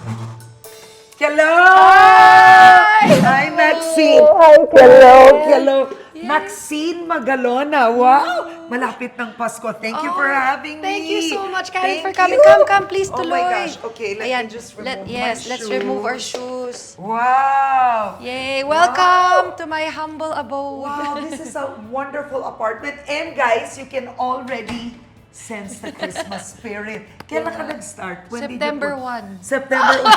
Hello! Hi! Maxine! Hi, Hello! Maxene Magalona. Wow! Malapit ng Pasko. Thank you for having me. Thank you so much, Karen, for Thank coming. you. Come, please, Oh tuloy. my gosh. Okay, let me just remove my shoes. Let's remove our shoes. Wow! Yay! Welcome to my humble abode. Wow, this is a wonderful apartment. And guys, you can already sense the Christmas spirit. Kailan ka nag-start? When did you September put- 1. September 1.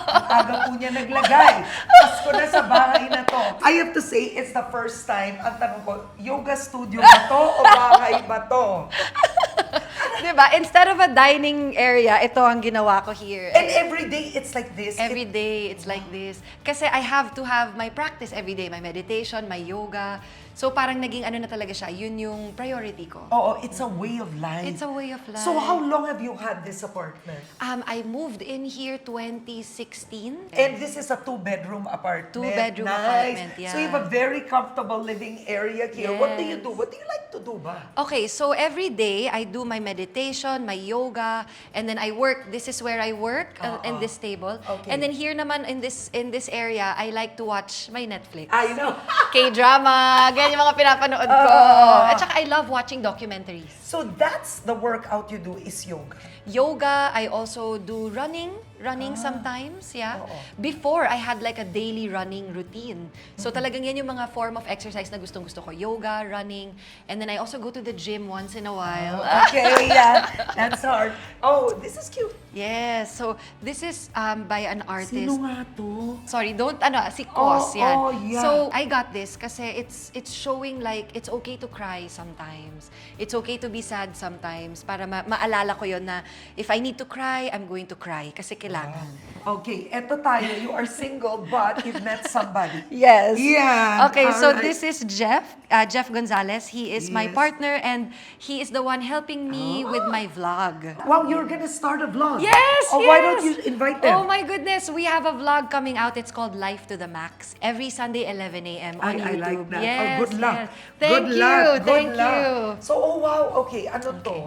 Ang aga po niya naglagay. Pasko na sa bahay na to. I have to say, it's the first time, ang tanong ko, yoga studio ba to o bahay ba to? Diba? Instead of a dining area, ito ang ginawa ko here. And every day, it's like this. Every day, it's like this. Kasi I have to have my practice every day. My meditation, my yoga. So parang naging ano na talaga siya, yun yung priority ko. Oo, it's a way of life. It's a way of life. So how long have you had this apartment? I moved in here 2016. And this is a two-bedroom apartment. Two-bedroom Nice. apartment, yeah. So you have a very comfortable living area here. What do you Yes. do? What do you like to do ba? Okay, so every day I do my meditation, my yoga, and then I work. This is where I work in this table. Okay. And then here naman in this area, I like to watch my Netflix. I know. K-drama, ganyan yung mga pinapanood ko. At saka I love watching documentaries. So that's the workout you do is yoga. Yoga, I also do running sometimes, yeah. Oo. Before, I had like a daily running routine. So talagang yan yung mga form of exercise na gustong-gusto ko. Yoga, running, and then I also go to the gym once in a while. Okay, yeah. That's hard. Oh, this is cute. Yes, so this is by an artist. Sino nga to? Sorry, si Kos, Oh, yan. oh, yeah. So, I got this kasi it's showing like it's okay to cry sometimes. It's okay to be sad sometimes para maalala ko yon na if I need to cry, I'm going to cry kasi kailangan. Okay, eto tayo. You are single, but you've met somebody. Yes. Yeah. Okay, so alright. this is Jeff Gonzalez. He is my Yes. partner and he is the one helping me with my vlog. Wow, you're gonna start a vlog. Yes, Oh, yes. why don't you invite them? Oh my goodness, we have a vlog coming out. It's called Life to the Max. Every Sunday, 11 a.m. on I like YouTube. that. Yes, Oh, good luck. yes. Thank Good you, luck. thank Good luck. you. So, oh wow, okay. Ano to?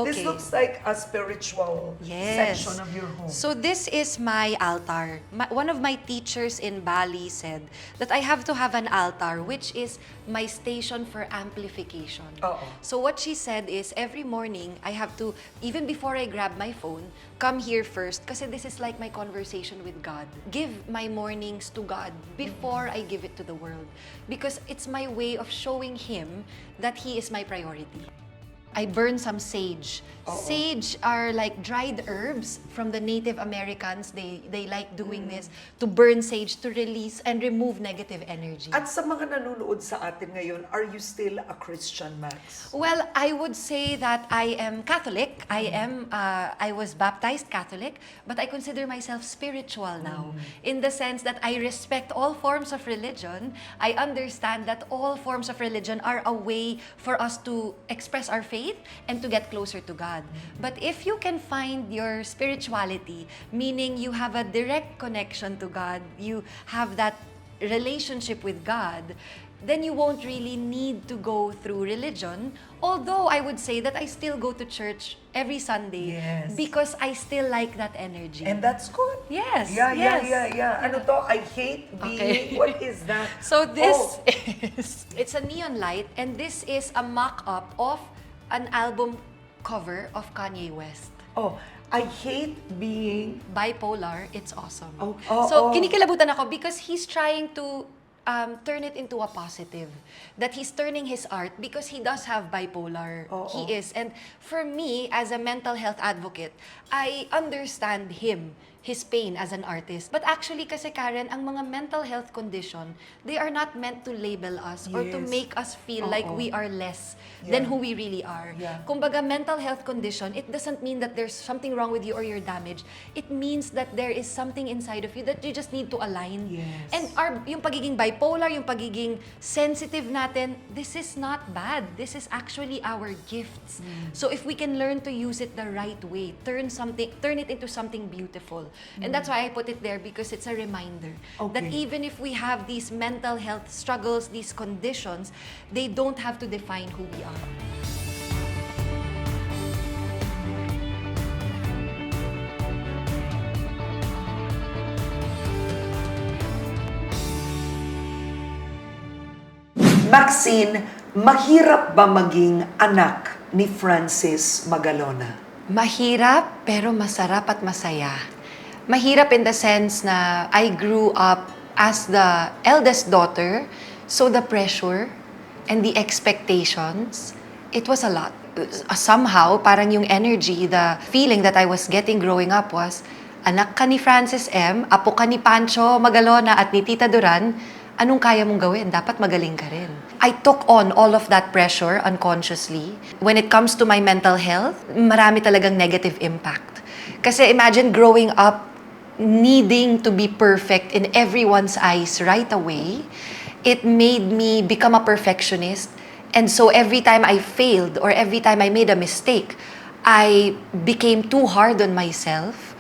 This Okay. looks like a spiritual Yes. section of your home. So this is my altar. One of my teachers in Bali said that I have to have an altar, which is my station for amplification. Oo. So what she said is every morning I have to, even before I grab my phone, come here first kasi this is like my conversation with God. Give my mornings to God before I give it to the world because it's my way of showing Him that He is my priority. I burn some sage. Sage are like dried herbs from the Native Americans. They like doing this to burn sage to release and remove negative energy. At sa mga nanonood sa atin ngayon, are you still a Christian, Max? Well, I would say that I am Catholic. I was baptized Catholic, but I consider myself spiritual now in the sense that I respect all forms of religion. I understand that all forms of religion are a way for us to express our faith and to get closer to God. But if you can find your spirituality, meaning you have a direct connection to God, you have that relationship with God, then you won't really need to go through religion. Although I would say that I still go to church every Sunday Yes. because I still like that energy. And that's good. Yes, Yeah. yes. Ano to? I hate being... Okay. What is that? So this Oh. it's a neon light and this is a mock-up of an album cover of Kanye West. Oh, I hate being... Bipolar, it's awesome. Oh, So, oh. kinikilabutan ako because he's trying to turn it into a positive. That he's turning his art because he does have bipolar. Oh, He is. And for me, as a mental health advocate, I understand his pain as an artist. But actually kasi Karen, ang mga mental health condition, they are not meant to label us or to Yes. make us feel like we are less Yeah. than who we really are. Yeah. Kumbaga, mental health condition, it doesn't mean that there's something wrong with you or you're damaged. It means that there is something inside of you that you just need to align. Yes. And yung pagiging bipolar, yung pagiging sensitive natin, this is not bad. This is actually our gifts. So if we can learn to use it the right way, turn it into something beautiful. And that's why I put it there because it's a reminder that Okay. even if we have these mental health struggles, these conditions, they don't have to define who we are. Maxine, mahirap ba maging anak ni Francis Magalona? Mahirap, pero masarap at masaya. Mahirap in the sense na I grew up as the eldest daughter, so the pressure and the expectations, it was a lot. Somehow, parang yung energy, the feeling that I was getting growing up was, anak ka ni Francis M., apo ka ni Pancho Magalona at ni Tita Duran, anong kaya mong gawin? Dapat magaling ka rin. I took on all of that pressure unconsciously. When it comes to my mental health, marami talagang negative impact. Kasi imagine growing up needing to be perfect in everyone's eyes right away. It made me become a perfectionist. And so every time I failed or every time I made a mistake, I became too hard on myself.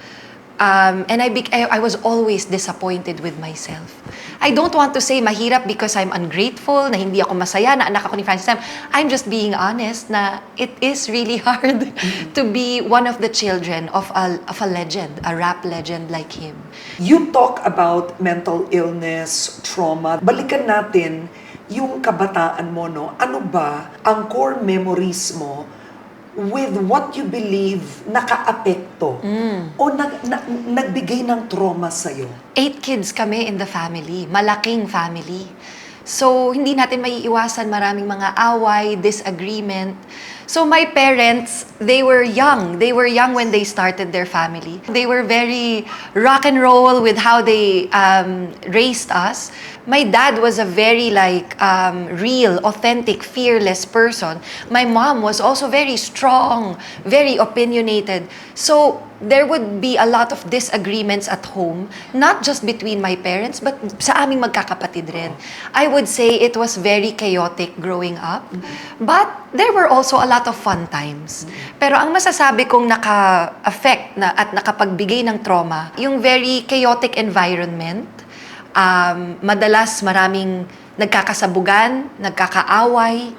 And I was always disappointed with myself. I don't want to say mahirap because I'm ungrateful, na hindi ako masaya, na anak ako ni Francis M. I'm just being honest na it is really hard to be one of the children of a legend, a rap legend like him. You talk about mental illness, trauma. Balikan natin yung kabataan mo, no? Ano ba ang core memories mo with what you believe naka-apekto o nagbigay ng trauma sa'yo? 8 kids kami in the family. Malaking family. So, hindi natin maiiwasan maraming mga away, disagreement. So, my parents, they were young. They were young when they started their family. They were very rock and roll with how they raised us. My dad was a very real, authentic, fearless person. My mom was also very strong, very opinionated. So, there would be a lot of disagreements at home, not just between my parents, but sa aming magkakapatid rin. I would say it was very chaotic growing up, but there were also a lot of fun times. Pero ang masasabi kong naka-affect at nakapagbigay ng trauma, yung very chaotic environment, madalas maraming nagkakasabugan, nagkakaaway.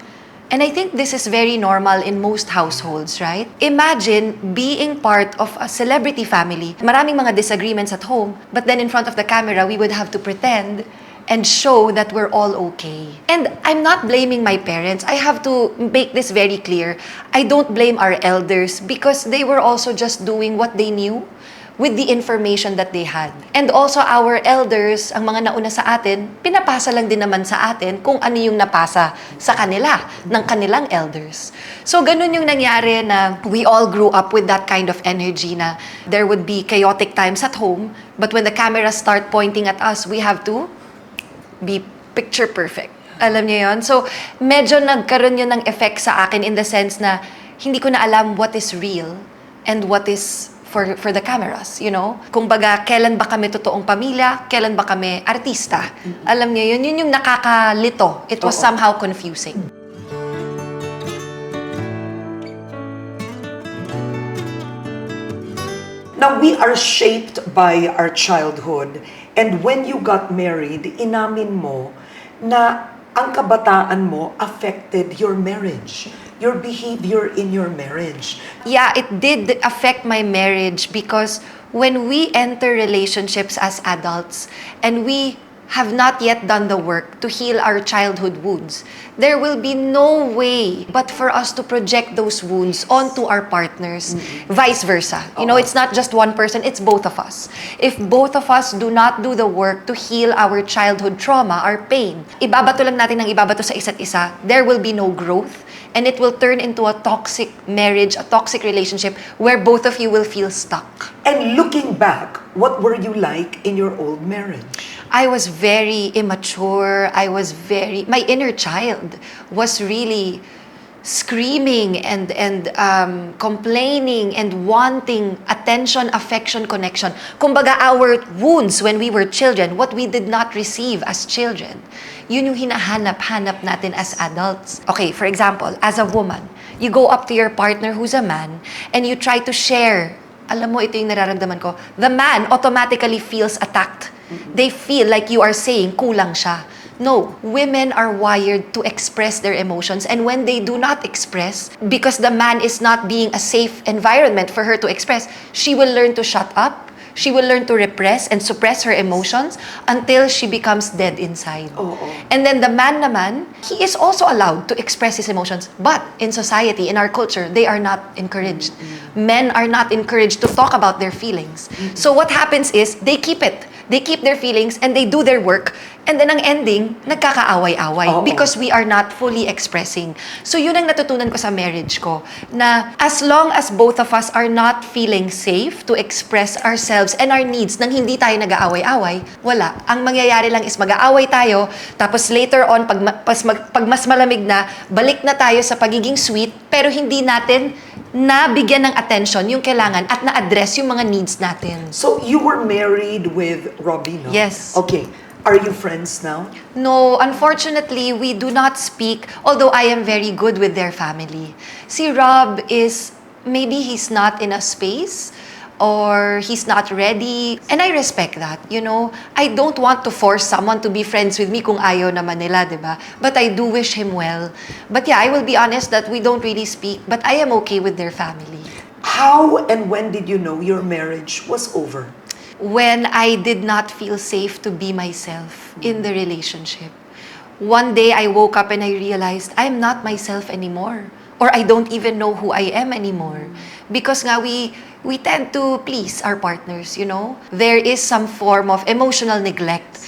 And I think this is very normal in most households, right? Imagine being part of a celebrity family. Maraming mga disagreements at home, but then in front of the camera, we would have to pretend and show that we're all okay. And I'm not blaming my parents. I have to make this very clear. I don't blame our elders because they were also just doing what they knew with the information that they had. And also our elders, ang mga nauna sa atin, pinapasa lang din naman sa atin kung ano yung napasa sa kanila, ng kanilang elders. So ganun yung nangyari na we all grew up with that kind of energy na there would be chaotic times at home, but when the cameras start pointing at us, we have to be picture perfect. Alam niyo yun? So medyo nagkaroon yun ng effect sa akin in the sense na hindi ko na alam what is real and what is for the cameras, you know? Kung baga, kailan ba kami totoong pamilya, kailan ba kami artista. Alam niyo, yun yung nakakalito. It was somehow confusing. Now, we are shaped by our childhood. And when you got married, inamin mo na ang kabataan mo affected your marriage, your behavior in your marriage. Yeah, it did affect my marriage because when we enter relationships as adults and we have not yet done the work to heal our childhood wounds, there will be no way but for us to project those wounds onto our partners, vice versa. You know, it's not just one person, it's both of us. If both of us do not do the work to heal our childhood trauma, our pain, ibabato lang natin ng ibabato sa isa't isa, there will be no growth. And it will turn into a toxic marriage, a toxic relationship where both of you will feel stuck. And looking back, what were you like in your old marriage? I was very immature. My inner child was really screaming and complaining and wanting attention, affection, connection. Kumbaga, our wounds when we were children, what we did not receive as children, yun yung hinahanap-hanap natin as adults. Okay, for example, as a woman, you go up to your partner who's a man and you try to share. Alam mo, ito yung nararamdaman ko. The man automatically feels attacked. They feel like you are saying, kulang siya. No, women are wired to express their emotions, and when they do not express, because the man is not being a safe environment for her to express, she will learn to shut up, She will learn to repress and suppress her emotions until she becomes dead inside. Oo. And then the man naman, he is also allowed to express his emotions. But in society, in our culture, they are not encouraged. Men are not encouraged to talk about their feelings. So what happens is, they keep it. They keep their feelings and they do their work. And then ang ending, nagkakaaway-away Oo. because we are not fully expressing. So yun ang natutunan ko sa marriage ko, na as long as both of us are not feeling safe to express ourselves and our needs nang hindi tayo nag-aaway-away, wala. Ang mangyayari lang is mag-aaway tayo, tapos later on, pag mas malamig na, balik na tayo sa pagiging sweet, pero hindi natin nabigyan ng attention yung kailangan at na-address yung mga needs natin. So, you were married with Robbie, no? Yes. Okay. Are you friends now? No, unfortunately, we do not speak, although I am very good with their family. Si Rob is, maybe he's not in a space, or he's not ready. And I respect that, you know. I don't want to force someone to be friends with me kung ayaw naman nila, diba? But I do wish him well. But yeah, I will be honest that we don't really speak, but I am okay with their family. How and when did you know your marriage was over? When I did not feel safe to be myself in the relationship. One day I woke up and I realized I'm not myself anymore. Or I don't even know who I am anymore. Because nga we tend to please our partners, you know? There is some form of emotional neglect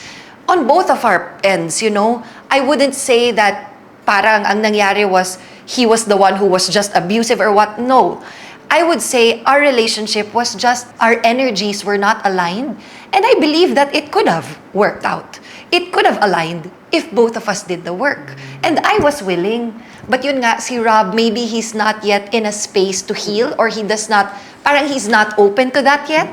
on both of our ends, you know? I wouldn't say that parang ang nangyari was he was the one who was just abusive or what. No. I would say our relationship was just our energies were not aligned. And I believe that it could have worked out. It could have aligned if both of us did the work. And I was willing. But yun nga, si Rob, maybe he's not yet in a space to heal or he does not, parang he's not open to that yet.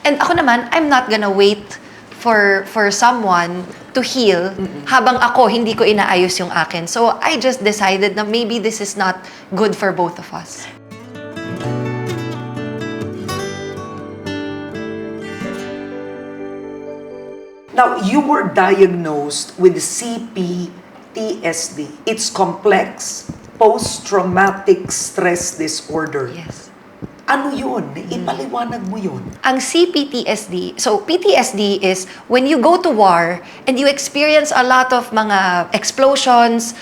And ako naman, I'm not gonna wait for someone to heal habang ako hindi ko inaayos yung akin. So I just decided na maybe this is not good for both of us. Now, you were diagnosed with C-PTSD. It's complex post-traumatic stress disorder. Yes. Ano yun? Ipaliwanag mo yun. Ang C-PTSD, so PTSD is when you go to war and you experience a lot of mga explosions,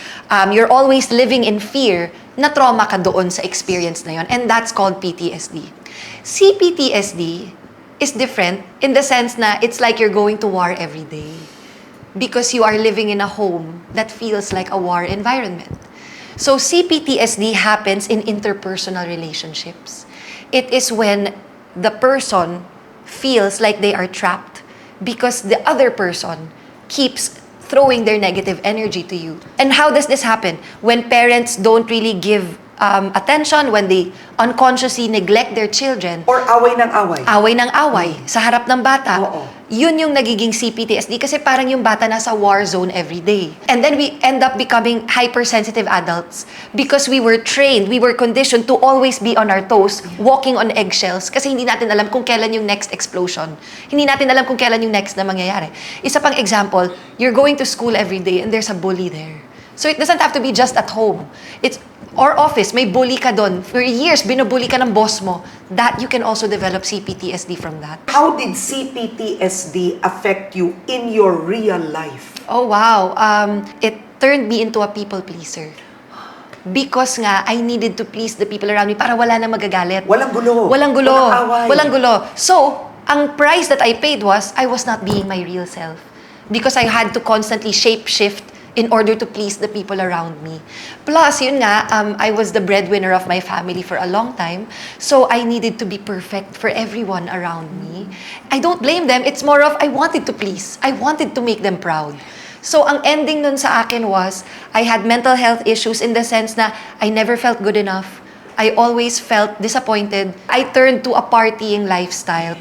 you're always living in fear, na trauma ka doon sa experience na yun. And that's called PTSD. C-PTSD is different in the sense na it's like you're going to war every day because you are living in a home that feels like a war environment. So C-PTSD happens in interpersonal relationships. It is when the person feels like they are trapped because the other person keeps throwing their negative energy to you. And how does this happen? When parents don't really give attention, when they unconsciously neglect their children. Or away ng away. Away ng away sa harap ng bata. Oo. Yun yung nagiging C-PTSD kasi parang yung bata nasa war zone every day. And then we end up becoming hypersensitive adults because we were trained, we were conditioned to always be on our toes, walking on eggshells kasi hindi natin alam kung kailan yung next explosion. Hindi natin alam kung kailan yung next na mangyayari. Isa pang example, you're going to school every day and there's a bully there. So it doesn't have to be just at home. It's or office, may bully ka doon. For years, binubully ka ng boss mo. That you can also develop C-PTSD from that. How did C-PTSD affect you in your real life? Oh, wow. It turned me into a people pleaser. Because nga, I needed to please the people around me para wala na magagalit. Walang gulo. Walang gulo. Walang away. Walang gulo. So, ang price that I paid was, I was not being my real self. Because I had to constantly shape-shift in order to please the people around me. Plus, yun nga, I was the breadwinner of my family for a long time, so I needed to be perfect for everyone around me. I don't blame them. It's more of, I wanted to please. I wanted to make them proud. So, ang ending nun sa akin was, I had mental health issues in the sense na I never felt good enough. I always felt disappointed. I turned to a party lifestyle,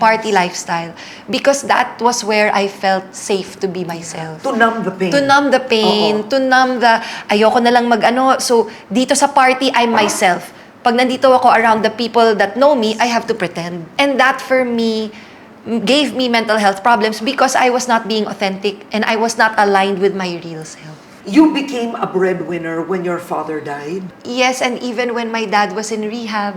because that was where I felt safe to be myself. To numb the pain. To numb the pain, Oo. to numb the, ayoko na lang mag-ano. So, dito sa party, I'm myself. Pag nandito ako around the people that know me, I have to pretend. And that for me, gave me mental health problems because I was not being authentic and I was not aligned with my real self. You became a breadwinner when your father died? Yes, and even when my dad was in rehab,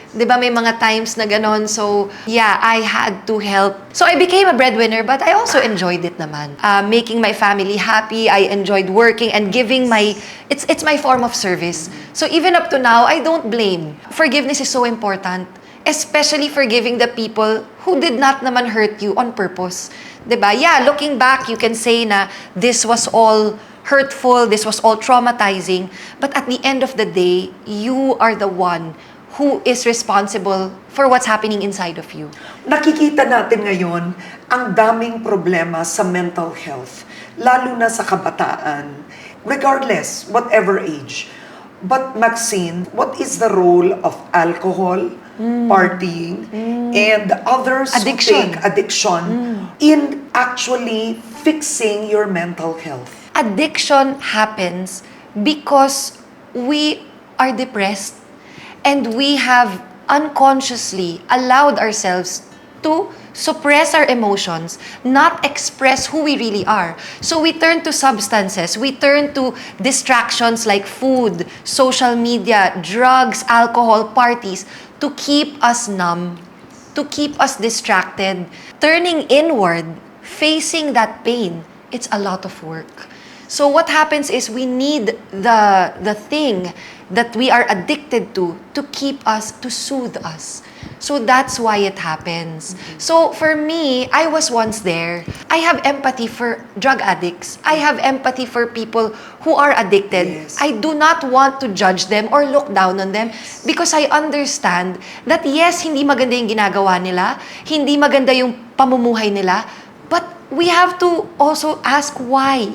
'Di ba may mga times na ganon. So, yeah, I had to help. So, I became a breadwinner, but I also enjoyed it naman. Making my family happy, I enjoyed working and giving my, it's my form of service. So, even up to now, I don't blame. Forgiveness is so important. Especially forgiving the people who did not naman hurt you on purpose. 'Di ba? Yeah, looking back, you can say na this was all hurtful, this was all traumatizing, but at the end of the day, you are the one who is responsible for what's happening inside of you. Nakikita natin ngayon ang daming problema sa mental health, lalo na sa kabataan, regardless, whatever age. But Maxine, what is the role of alcohol, partying, and others who Addiction. take addiction in actually fixing your mental health? Addiction happens because we are depressed and we have unconsciously allowed ourselves to suppress our emotions, not express who we really are. So we turn to substances, we turn to distractions like food, social media, drugs, alcohol, parties to keep us numb, to keep us distracted. Turning inward, facing that pain, it's a lot of work. So what happens is we need the thing that we are addicted to keep us, to soothe us. So that's why it happens. So for me, I was once there. I have empathy for drug addicts. I have empathy for people who are addicted. Yes. I do not want to judge them or look down on them because I understand that yes, hindi maganda yung ginagawa nila, hindi maganda yung pamumuhay nila, but we have to also ask why.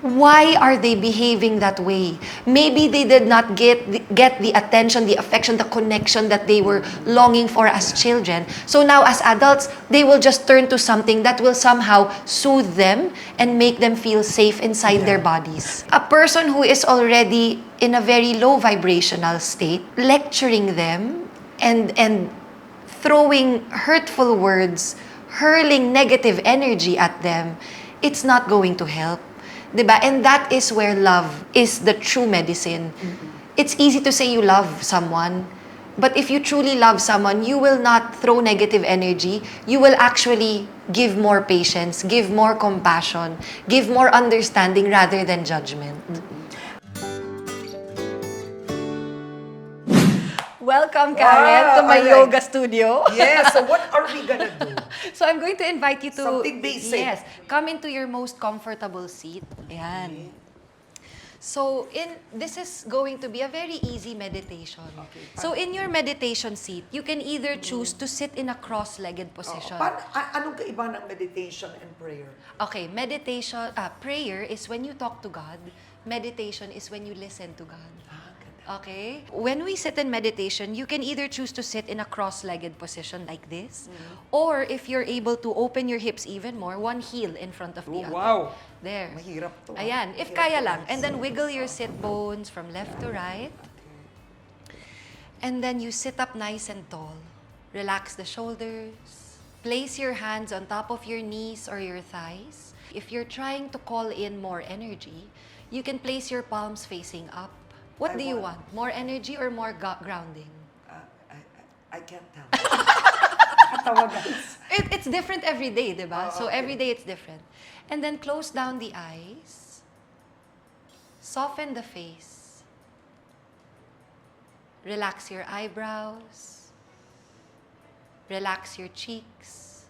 Why are they behaving that way? Maybe they did not get the attention, the affection, the connection that they were longing for as children. So now as adults, they will just turn to something that will somehow soothe them and make them feel safe inside their bodies. A person who is already in a very low vibrational state, lecturing them and throwing hurtful words, hurling negative energy at them, it's not going to help. Diba? And that is where love is the true medicine. It's easy to say you love someone, but if you truly love someone, you will not throw negative energy. You will actually give more patience, give more compassion, give more understanding rather than judgment. Welcome, Karen, to my alright. yoga studio. Yes, so what are we gonna do? So I'm going to invite you to Something basic. Yes, come into your most comfortable seat. Ayan. So this is going to be a very easy meditation. Okay. So in your meditation seat, you can either choose to sit in a cross-legged position. Anong kaiba ng meditation and prayer? Okay, prayer is when you talk to God. Meditation is when you listen to God. Okay? When we sit in meditation, you can either choose to sit in a cross-legged position like this, or if you're able to open your hips even more, one heel in front of the other. Wow! There. Mahirap to. Ayan, if Mahirap kaya to. lang. And then wiggle your sit bones from left to right. And then you sit up nice and tall. Relax the shoulders. Place your hands on top of your knees or your thighs. If you're trying to call in more energy, you can place your palms facing up. What do you want? More energy or more grounding? I can't tell. Katawa, guys. It's different every day, diba? So okay. every day it's different. And then close down the eyes. Soften the face. Relax your eyebrows. Relax your cheeks.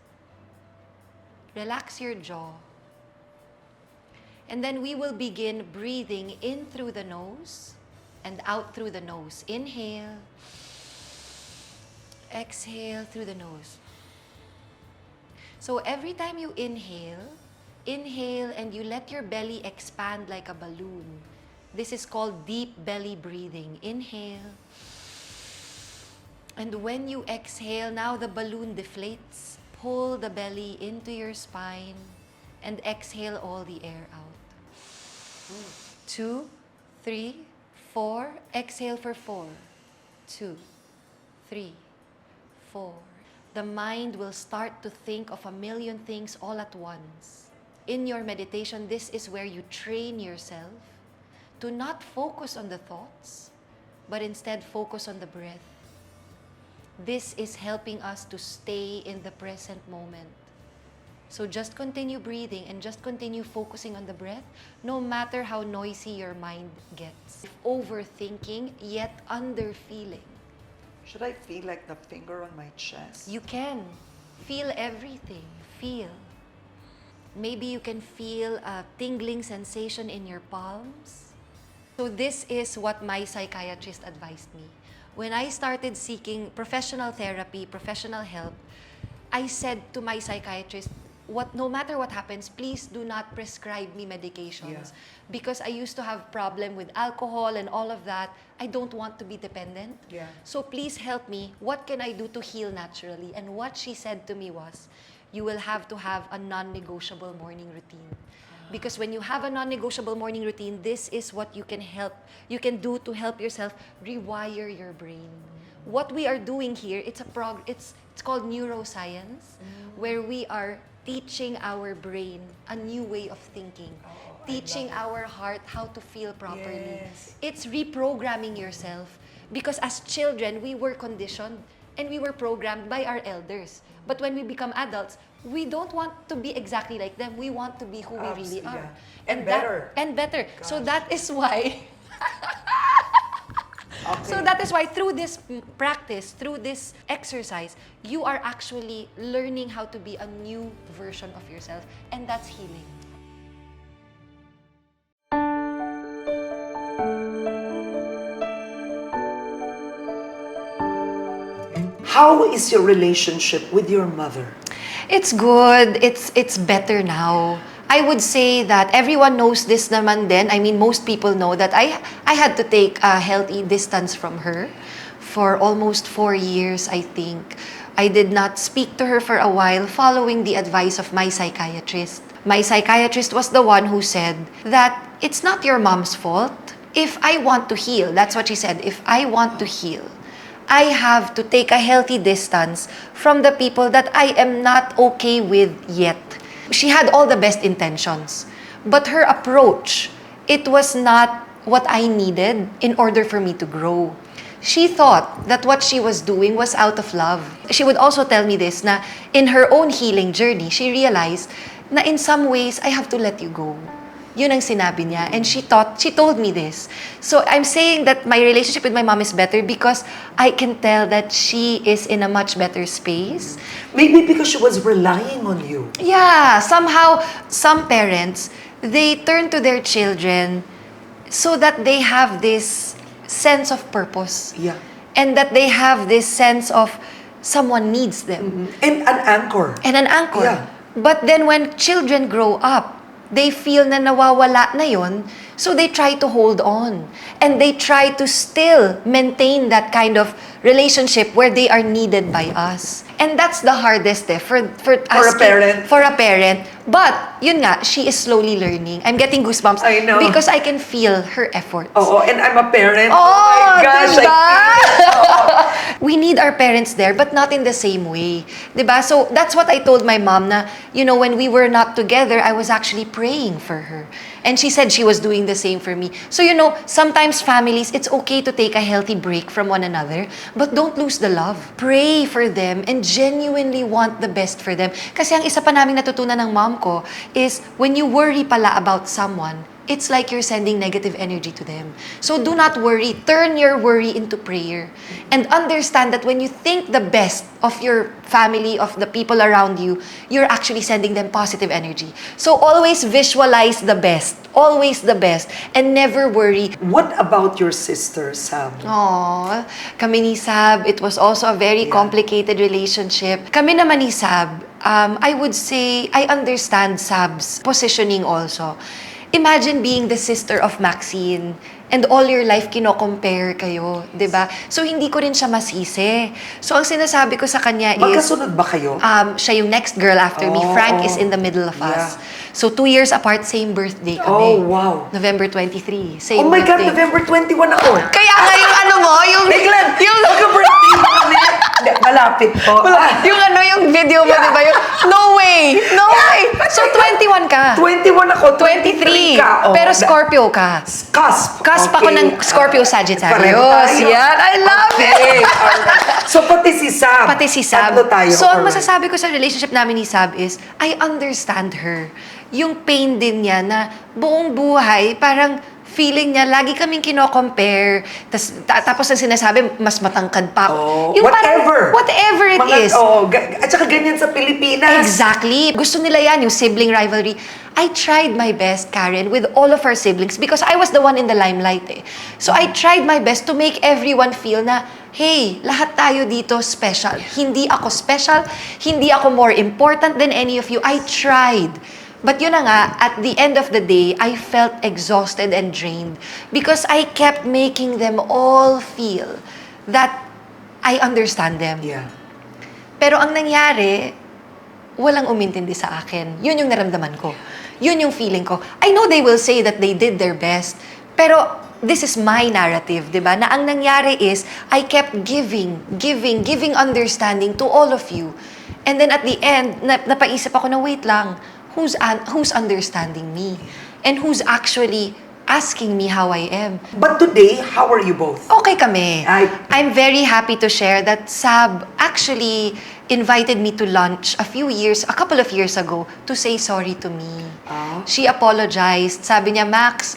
Relax your jaw. And then we will begin breathing in through the nose and out through the nose. Inhale. Exhale through the nose. So every time you inhale and you let your belly expand like a balloon. This is called deep belly breathing. Inhale. And when you exhale, now the balloon deflates. Pull the belly into your spine and exhale all the air out. 2, 3, 4. Exhale for 4. 2, 3, 4. The mind will start to think of a million things all at once. In your meditation, this is where you train yourself to not focus on the thoughts, but instead focus on the breath. this is helping us to stay in the present moment. So just continue breathing and just continue focusing on the breath, no matter how noisy your mind gets. Overthinking, yet under-feeling. Should I feel like the finger on my chest? You can feel everything. Feel. Maybe you can feel a tingling sensation in your palms. So this is what my psychiatrist advised me. When I started seeking professional therapy, professional help, I said to my psychiatrist, no matter what happens, please do not prescribe me medications. Yeah. Because I used to have problem with alcohol and all of that. I don't want to be dependent. Yeah. So please help me. What can I do to heal naturally? And what she said to me was, you will have to have a non-negotiable morning routine. Because when you have a non-negotiable morning routine, this is what you can do to help yourself rewire your brain. What we are doing here, it's called neuroscience, where we are teaching our brain a new way of thinking, teaching our heart how to feel properly. Yes. It's reprogramming yourself, because as children, we were conditioned and we were programmed by our elders. But when we become adults, we don't want to be exactly like them. We want to be who we really are. Yeah. And better. And better. So Gosh. that is why... Okay. So that is why through this practice, through this exercise, you are actually learning how to be a new version of yourself. And that's healing. How is your relationship with your mother? It's good. It's better now. I would say that everyone knows this naman din. I mean, most people know that I had to take a healthy distance from her for almost 4 years, I think. I did not speak to her for a while following the advice of my psychiatrist. My psychiatrist was the one who said that it's not your mom's fault. If I want to heal, that's what she said, if I want to heal, I have to take a healthy distance from the people that I am not okay with yet. She had all the best intentions, but her approach, it was not what I needed in order for me to grow. She thought that what she was doing was out of love. She would also tell me this, na in her own healing journey, she realized na in some ways, I have to let you go. Yun ang sinabi niya. And she told me this. So I'm saying that my relationship with my mom is better because I can tell that she is in a much better space. Maybe because she was relying on you. Yeah, somehow, some parents, they turn to their children so that they have this sense of purpose. Yeah. And that they have this sense of someone needs them. And an anchor. And an anchor. Yeah. But then when children grow up, they feel na nawawala na yon, so they try to hold on. And they try to still maintain that kind of relationship where they are needed by us. And that's the hardest for a parent. For a parent. But, yun nga, she is slowly learning. I'm getting goosebumps. I know. Because I can feel her efforts. Oh, and I'm a parent. Oh, my gosh. diba? We need our parents there, but not in the same way. Diba? So, that's what I told my mom na, when we were not together, I was actually praying for her. And she said she was doing the same for me. So, sometimes families, it's okay to take a healthy break from one another, but don't lose the love. Pray for them and genuinely want the best for them. Kasi ang isa pa naming natutunan ng mom ko is when you worry pala about someone, it's like you're sending negative energy to them. So do not worry. Turn your worry into prayer. And understand that when you think the best of your family, of the people around you, you're actually sending them positive energy. So always visualize the best. Always the best. And never worry. What about your sister, Sam? Aww, kami ni Sab, it was also a very complicated relationship. Kami naman ni Sab, I would say, I understand Sab's positioning also. Imagine being the sister of Maxine and all your life kino-compare kayo, 'di ba? So hindi ko rin siya masisi. So ang sinasabi ko sa kanya is Magkasunod ba kayo? siya yung next girl after me. Frank is in the middle of us. So 2 years apart, same birthday kami. Oh, wow. November 23, same Oh my God, birthday. November 21 ako. Kaya nga yung yung Magka-birthday mo kami. Hindi, malapit po. yung video mo, di ba? No way! No way! So 21 ka. 21 ako, 23 ka. Oh, pero Scorpio ka. Cusp. Cusp ako ng Scorpio Sagittarius. Pareho tayo. Yan. I love it! Alright. So pati si Sab. Pati si Sab. Tatlo tayo. So, ang Alright. masasabi ko sa relationship namin ni Sab is, I understand her. Yung pain din niya na buong buhay, parang feeling niya, lagi kaming kino-compare. Tapos ang sinasabi, mas matangkad pa ako. Oh, Yung whatever. Whatever it is. At saka ganyan sa Pilipinas. Exactly. Gusto nila yan, yung sibling rivalry. I tried my best, Karen, with all of our siblings because I was the one in the limelight eh. So I tried my best to make everyone feel na, hey, lahat tayo dito special. Hindi ako special, hindi ako more important than any of you. I tried. But yun na nga, at the end of the day, I felt exhausted and drained because I kept making them all feel that I understand them. Yeah. Pero ang nangyari, walang umintindi sa akin. Yun yung naramdaman ko. Yun yung feeling ko. I know they will say that they did their best, pero this is my narrative, di ba? Na ang nangyari is, I kept giving understanding to all of you. And then at the end, napaisip ako na, wait lang, who's understanding me? And who's actually asking me how I am? But today, how are you both? Okay kami. I'm very happy to share that Sab actually invited me to lunch a couple of years ago to say sorry to me. She apologized. Sabi niya, Max,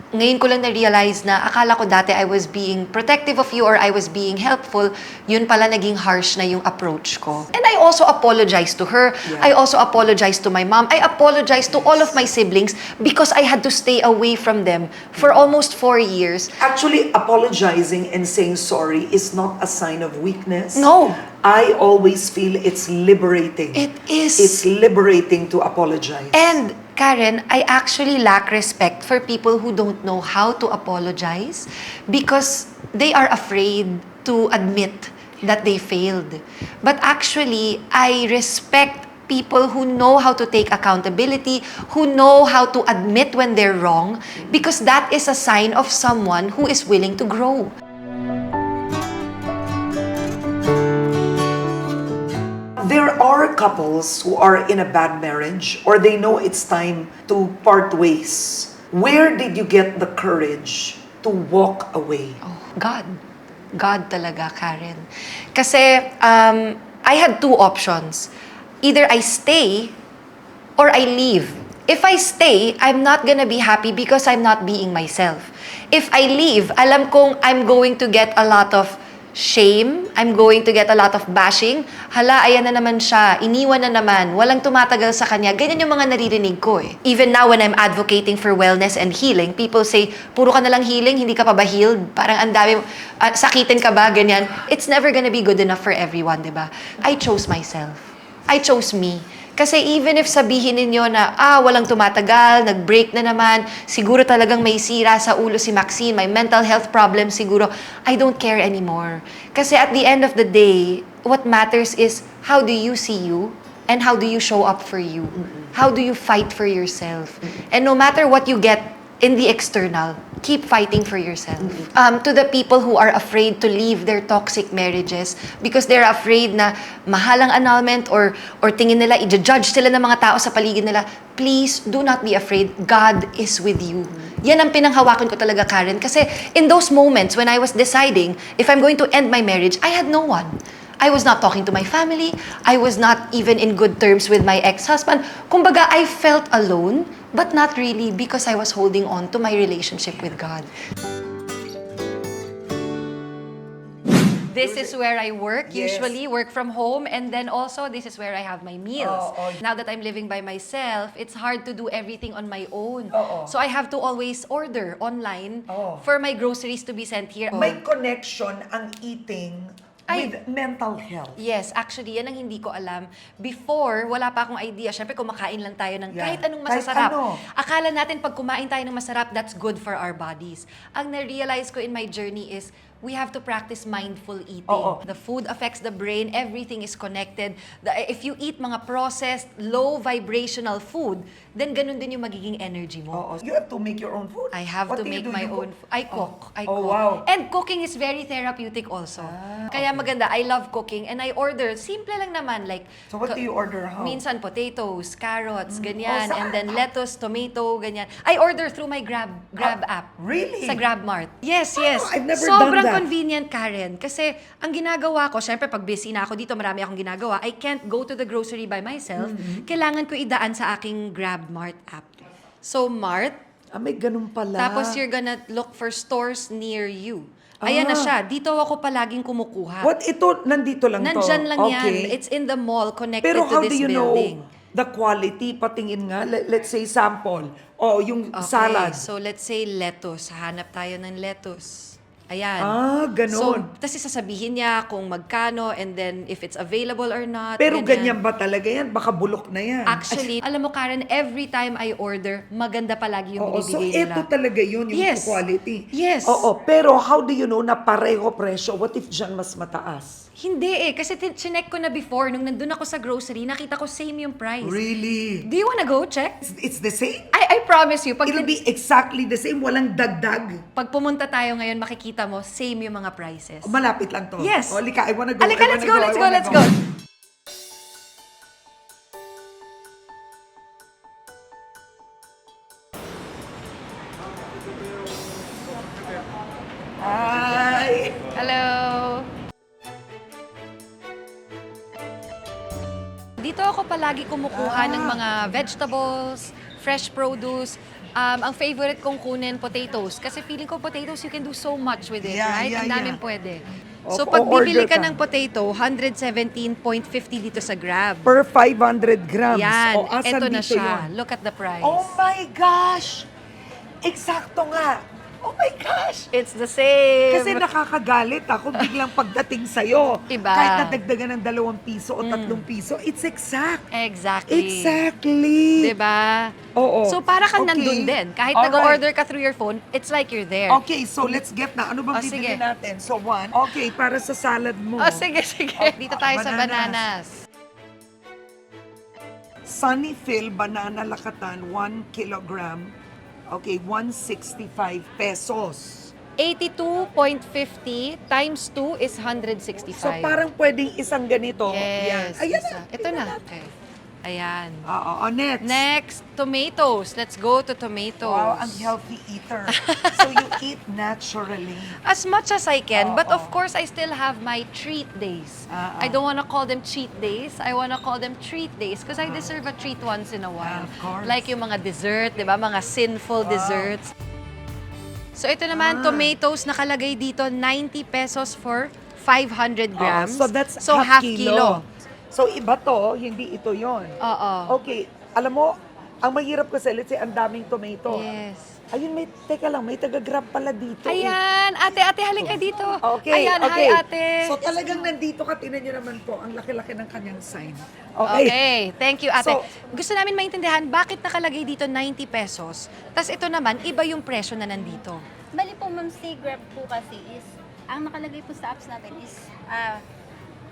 ngayon ko lang na-realize na akala ko dati I was being protective of you or I was being helpful. Yun pala naging harsh na yung approach ko. And I also apologized to her. Yeah. I also apologized to my mom. I apologized to all of my siblings because I had to stay away from them for almost 4 years. Actually, apologizing and saying sorry is not a sign of weakness. No. I always feel it's liberating. It is. It's liberating to apologize. And Karen, I actually lack respect for people who don't know how to apologize because they are afraid to admit that they failed. But actually, I respect people who know how to take accountability, who know how to admit when they're wrong, because that is a sign of someone who is willing to grow. There are couples who are in a bad marriage or they know it's time to part ways. Where did you get the courage to walk away? Oh, God. God talaga, Karen. Kasi I had 2 options. Either I stay or I leave. If I stay, I'm not gonna be happy because I'm not being myself. If I leave, alam kong I'm going to get a lot of shame, I'm going to get a lot of bashing. Hala, ayan na naman siya, iniwan na naman, walang tumatagal sa kanya. Ganyan yung mga naririnig ko eh. Even now when I'm advocating for wellness and healing, people say, puro ka na lang healing, hindi ka pa ba healed? Parang ang dami, sakitin ka ba? Ganyan. It's never gonna be good enough for everyone, di ba? I chose myself. I chose me. Kasi even if sabihin ninyo na, walang tumatagal, nag-break na naman, siguro talagang may sira sa ulo si Maxine, may mental health problem siguro, I don't care anymore. Kasi at the end of the day, what matters is how do you see you and how do you show up for you? How do you fight for yourself? And no matter what you get in the external, keep fighting for yourself. To the people who are afraid to leave their toxic marriages because they're afraid na mahal ang annulment or tingin nila, i-judge sila ng mga tao sa paligid nila, please do not be afraid. God is with you. Yan ang pinanghawakan ko talaga, Karen. Kasi in those moments when I was deciding if I'm going to end my marriage, I had no one. I was not talking to my family. I was not even in good terms with my ex-husband. Kumbaga, I felt alone, but not really because I was holding on to my relationship with God. This is where I work, Yes. usually work from home, and then also this is where I have my meals. Now that I'm living by myself, it's hard to do everything on my own. So I have to always order online for my groceries to be sent here. May connection ang eating with mental health. Yes, actually, yan ang hindi ko alam. Before, wala pa akong idea. Siyempre, kumakain lang tayo ng kahit anong masasarap. Akala natin pag kumain tayo ng masarap, that's good for our bodies. Ang na-realize ko in my journey is, we have to practice mindful eating. The food affects the brain, everything is connected. If you eat mga processed, low vibrational food, then ganun din yung magiging energy mo. You have to make your own food? I have to make my own food. I cook. I cook. Wow. And cooking is very therapeutic also. Kaya maganda, I love cooking and I order, simple lang naman, like... So what do you order? How? Minsan potatoes, carrots, ganyan, and then lettuce, tomato, ganyan. I order through my Grab app. Really? Sa Grab Mart. Yes, yes. I've never Sobrang done Wala. convenient, Karen. Kasi ang ginagawa ko, syempre pag busy na ako dito, marami akong ginagawa, I can't go to the grocery by myself. Kailangan ko idaan sa aking Grab Mart app. So, Mart, May ganun pala. tapos you're gonna look for stores near you. Ayan na siya. Dito ako palaging kumukuha. What? Ito, nandito lang to? Nandyan lang yan. Okay. It's in the mall connected Pero to how this do you building. know the quality? Patingin nga, let's say sample. Yung Okay, salad. so let's say lettuce. Hanap tayo ng lettuce. Ayan. Ganon. So, kasi sasabihin niya kung magkano and then if it's available or not. Pero ganyan ba talaga yan? Baka bulok na yan. Actually, alam mo Karen, every time I order, maganda palagi yung So binibigay nila. ito talaga yun, yung Yes. quality. Yes. Oo, pero how do you know na pareho presyo? What if dyan mas mataas? Hindi kasi chinek ko na before, nung nandun ako sa grocery, nakita ko same yung price. Really? Do you wanna go check? It's the same? I promise you, It'll be exactly the same, walang dagdag. pag pumunta tayo ngayon, makikita mo, same yung mga prices. Malapit lang to. Yes. Lika, I wanna go. Alika, I let's wanna go. I wanna go. Hi! Hello! Dito ako palagi kumukuha ng mga vegetables, fresh produce. Ang favorite kong kunin, potatoes. Kasi feeling ko potatoes, you can do so much with it, Yeah, right? yeah, Ang daming yeah. pwede. O- So pag bibili o-order ka ka. ng potato, 117.50 dito sa Grab. Per 500 grams. Yan, Asan eto na dito siya. yun? Look at the price. Oh my gosh! Eksakto nga. Oh my gosh! It's the same. Kasi nakakagalit ako biglang pagdating sa'yo. Iba. Kahit nadagdagan ng 2 piso o 3 piso, it's exact. Exactly. Exactly. Diba? Oo. So para kang Okay. nandun din. Kahit Alright. nag-order ka through your phone, it's like you're there. Okay, so let's get na. Ano bang Oh, bibili sige. natin? So one. Okay, para sa salad mo. Oh, sige. Dito tayo sa bananas. Sunnyfield banana lakatan, 1 kilogram. Okay, 165 pesos. 82.50 times 2 is 165. So parang pwedeng isang ganito. Yan. Yes. Ayan isa. na. Ito na. Okay. Ayan. Oo, next. Next, tomatoes. Let's go to tomatoes. Wow, ang healthy eater. So you eat naturally. As much as I can, but of course, I still have my treat days. I don't wanna call them cheat days. I wanna call them treat days because I deserve a treat once in a while. Of course. Like yung mga dessert, di ba? Mga sinful desserts. So ito naman, tomatoes nakalagay dito, 90 pesos for 500 grams. So that's half kilo. So iba to, hindi ito yon. Oo. Okay, alam mo, ang mahirap kasi, let's say, ang daming tomato. Yes. Ayun, teka lang, may taga-grab pala dito. Ayan, ate, halika dito. Okay, Ayan, okay. hi ate. So talagang nandito ka, tinan nyo naman po, ang laki-laki ng kanyang sign. Okay, thank you ate. So- Gusto namin maintindihan bakit nakalagay dito 90 pesos, tas ito naman, iba yung presyo na nandito. Bali po ma'am, si Grab po kasi is, ang nakalagay po sa apps natin is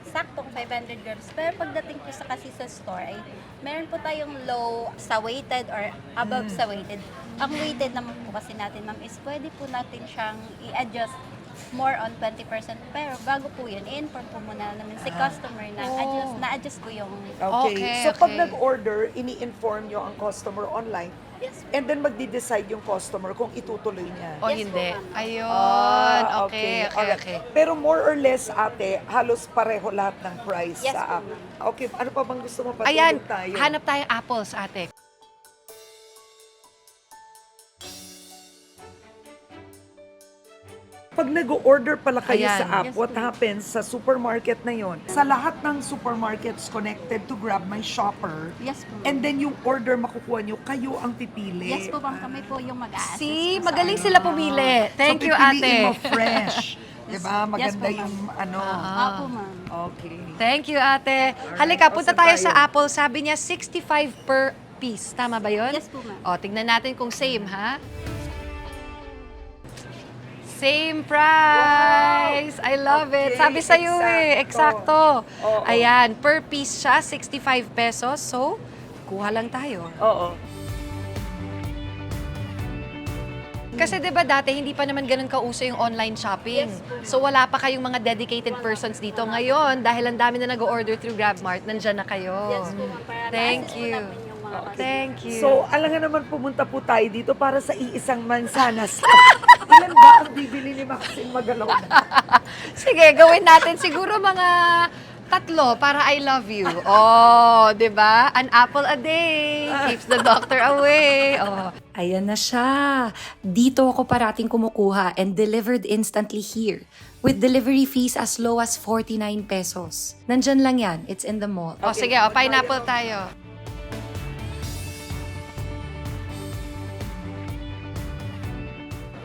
saktong 500 grams. Pero pagdating po kasi sa store ay meron po tayong low sa weighted or above sa weighted. Ang weighted naman po kasi natin ma'am is pwede po natin siyang i-adjust more on 20%. Pero bago po yun, i-inform po muna namin si customer na na-adjust po yung... Okay, So pag okay. nag-order, ini-inform nyo ang customer online, Yes po. and then magdi-decide yung customer kung itutuloy niya. O Yes po, hindi. ma'am. Ayun. Okay. Alright. Pero more or less, ate, halos pareho lahat ng price Yes sa po, app. Okay, ano pa bang gusto mo? Patulog Ayan, tayo. hanap tayo apples ate. Pag nag-order pala kayo Ayan. sa app, Yes, what po. happens sa supermarket na yon? Sa lahat ng supermarkets connected to Grab My Shopper, Yes po. and then yung order makukuha nyo, kayo ang pipili. Yes po ma'am, kami po yung mag-a-assist. See, po sa magaling ano. sila pumili. Thank you pipiliin ate. mo fresh. Diba? Maganda Yes po, ma'am. yung ano. Opo ma'am. Okay. Thank you ate. Halika, punta Saan tayo tayo? sa apple. Sabi niya 65 per piece. Tama ba yun? Yes po, ma'am. O, tignan natin kung same, ha? Same price! I love it. Okay, Sabi sa'yo eksakto. eksakto. Oo. Ayan, per piece siya, 65 pesos. So, kuha lang tayo. Oo. Kasi 'di ba dati hindi pa naman ganun kauso yung online shopping. So wala pa kayong mga dedicated persons dito. Ngayon, dahil ang dami na nag-order through Grab Mart, nandiyan na kayo. Yes po ma'am. Para Thank ma-assist po you. namin yung mga Thank you. So, alam nga naman pumunta po tayo dito para sa iisang mansanas. Ilan ba ang bibili ni Maxine Magalona? Sige, gawin natin siguro mga 3 para I love you. Oh, 'di ba? An apple a day keeps the doctor away. Oh. Ayan na siya. Dito ako parating kumukuha and delivered instantly here with delivery fees as low as 49 pesos. Nandyan lang yan. It's in the mall. Oh, sige, pineapple tayo.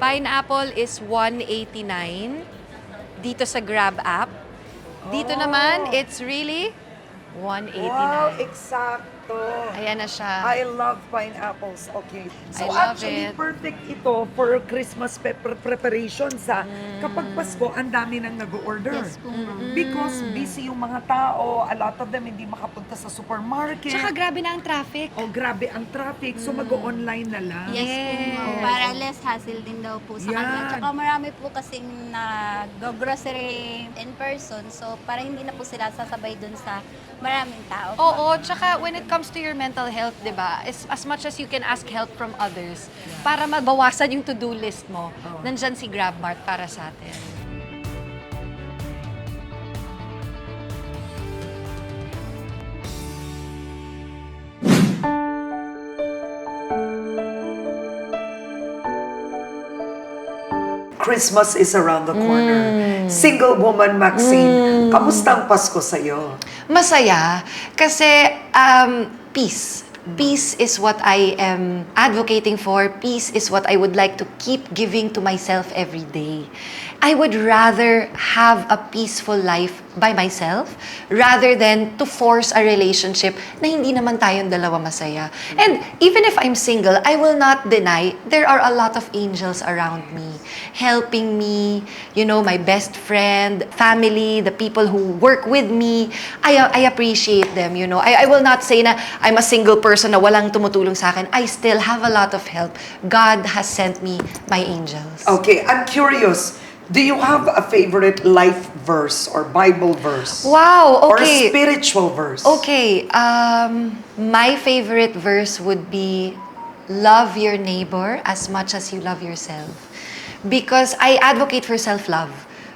Pineapple is 189 dito sa Grab app. Dito naman, it's really 189. Wow, eksakto. Ayan na siya. I love pineapples. Okay. So I love actually, it. perfect ito for Christmas preparations. Kapag Pasko, ang dami nang nag-order. Yes po, ma'am. Because busy yung mga tao, a lot of them hindi makapunta sa supermarket. Tsaka grabe na ang traffic. O grabe ang traffic, so mag-online na lang. Yes, po, ma'am. Para less hassle din daw po sa Yan. kanila. Tsaka marami po kasing nag-grocery in person. So, para hindi na po sila sasabay dun sa maraming tao. Oo, tsaka when it comes to your mental health, di ba, as much as you can ask help from others, para mabawasan yung to-do list mo, nandyan si Grab Mart para sa atin. Christmas is around the corner. Single woman, Maxine, kamusta ang Pasko sa'yo? Masaya kasi peace. Peace is what I am advocating for. Peace is what I would like to keep giving to myself every day. I would rather have a peaceful life by myself rather than to force a relationship na hindi naman tayong dalawa masaya. And even if I'm single, I will not deny there are a lot of angels around me, helping me, you know, my best friend, family, the people who work with me. I appreciate them, you know. I will not say na I'm a single person na walang tumutulong sa akin. I still have a lot of help. God has sent me my angels. Okay, I'm curious. Do you have a favorite life verse or Bible verse? Wow, Or okay. spiritual verse? Okay, my favorite verse would be love your neighbor as much as you love yourself. Because I advocate for self-love.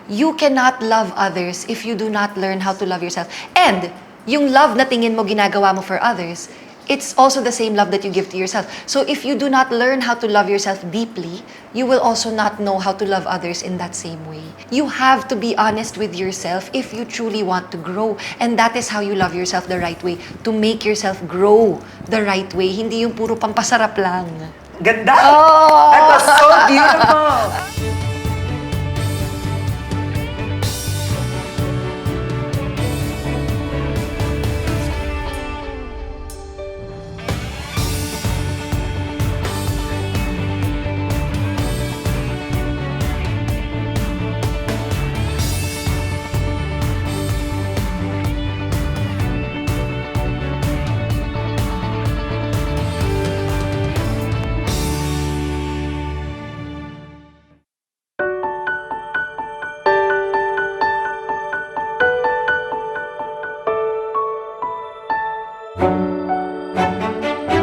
You cannot love others if you do not learn how to love yourself. And yung love na tingin mo ginagawa mo for others, it's also the same love that you give to yourself. So if you do not learn how to love yourself deeply, you will also not know how to love others in that same way. You have to be honest with yourself if you truly want to grow. And that is how you love yourself the right way, to make yourself grow the right way. Hindi yung puro pampasarap lang. Ganda! Oh! That was so beautiful!